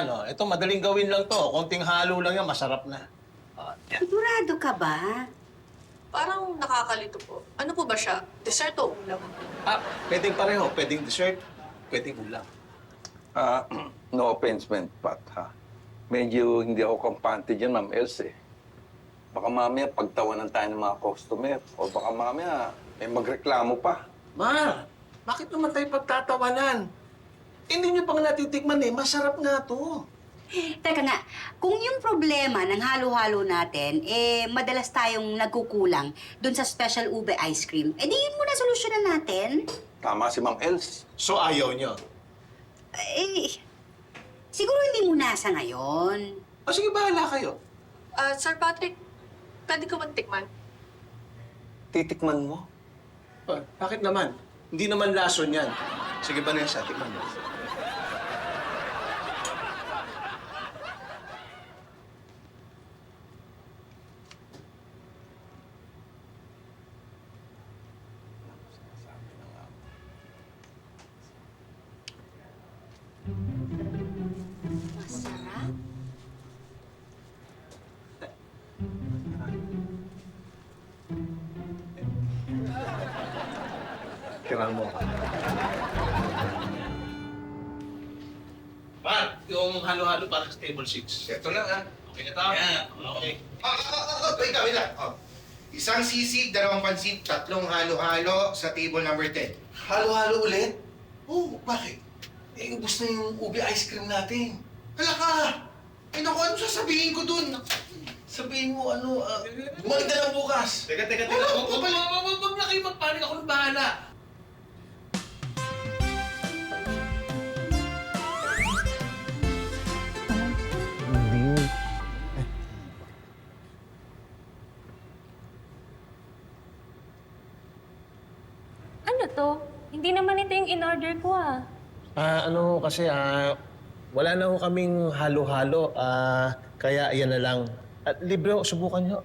yan, oh. Ito, madaling gawin lang to. Konting halo lang yan, masarap na. Sigurado ka ba? Parang nakakalito po. Ano po ba siya? Dessert o ulam? Pwedeng pareho. Pwedeng dessert, pwedeng ulam. No offense, man, Pat, ha? Medyo hindi ako kampante dyan, Ma'am Else. Baka mamaya pagtawanan tayo ng mga customer. O baka mamaya may magreklamo pa. Mar, bakit naman tayo pagtatawanan? Hindi nyo pang natitikman eh. Masarap nga to. Teka nga, kung yung problema ng halo-halo natin, madalas tayong nagkukulang dun sa special ube ice cream, di yun muna solusyonan natin. Tama si Ma'am Else. So ayaw nyo? Siguro hindi muna sa ngayon. O sige, bahala kayo. Sir Patrick, pwede ko bang tikman? Titikman mo? Bakit naman? Hindi naman lason yan. Sige, Vanessa, tikman mo. Masarap. Tirang mo. Mar, yung halo-halo para sa table 6. Ito lang, ha? Okay na tao? Yan. Okay. Wait lang. Oh. Isang sisig, 2 pansit, 3 halo-halo sa table number 10. Halo-halo ulit? Oo, bakit? Ubus na yung ube ice cream natin. Hala ka! Eh naku, ano sasabihin ko dun? Sabihin mo, bumalik na lang bukas. Teka. Huwag na kayo magpanik. Ako na bahala. Ano to? Hindi naman ito yung in-order ko ah. Wala na ho kaming halo-halo. Kaya yan na lang. At libre ho, subukan nyo.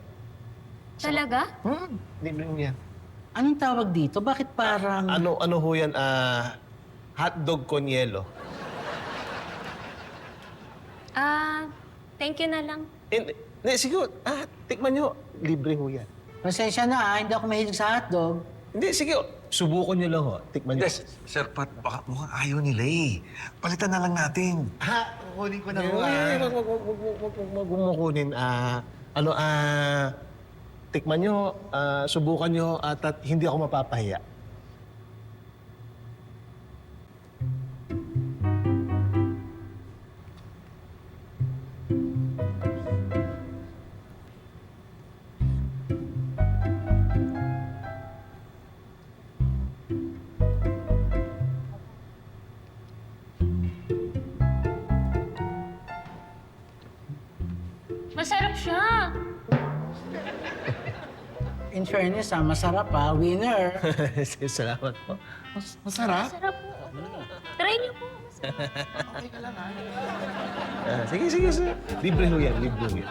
Talaga? Libre niya. Anong tawag dito? Bakit parang... Ano ho yan? Hotdog con yelo. Thank you na lang. Hindi, sige. Tikman nyo. Libre ho yan. Pasensya na hindi ako mahilig sa hotdog. Hindi, sige. Subukan nyo lang ho. Tikman nyo. Yes, Sir Pat, baka mukhang ayaw nila eh. Palitan na lang natin. Kukunin ko na ho. Huwag mo kunin. Tikman nyo, subukan nyo, at hindi ako mapapahiya. Masarap siya. In fairness, masarap winner. Salamat po. Masarap? Masarap po. Try niyo po. Sige. Libre ho yan, libre ho yan.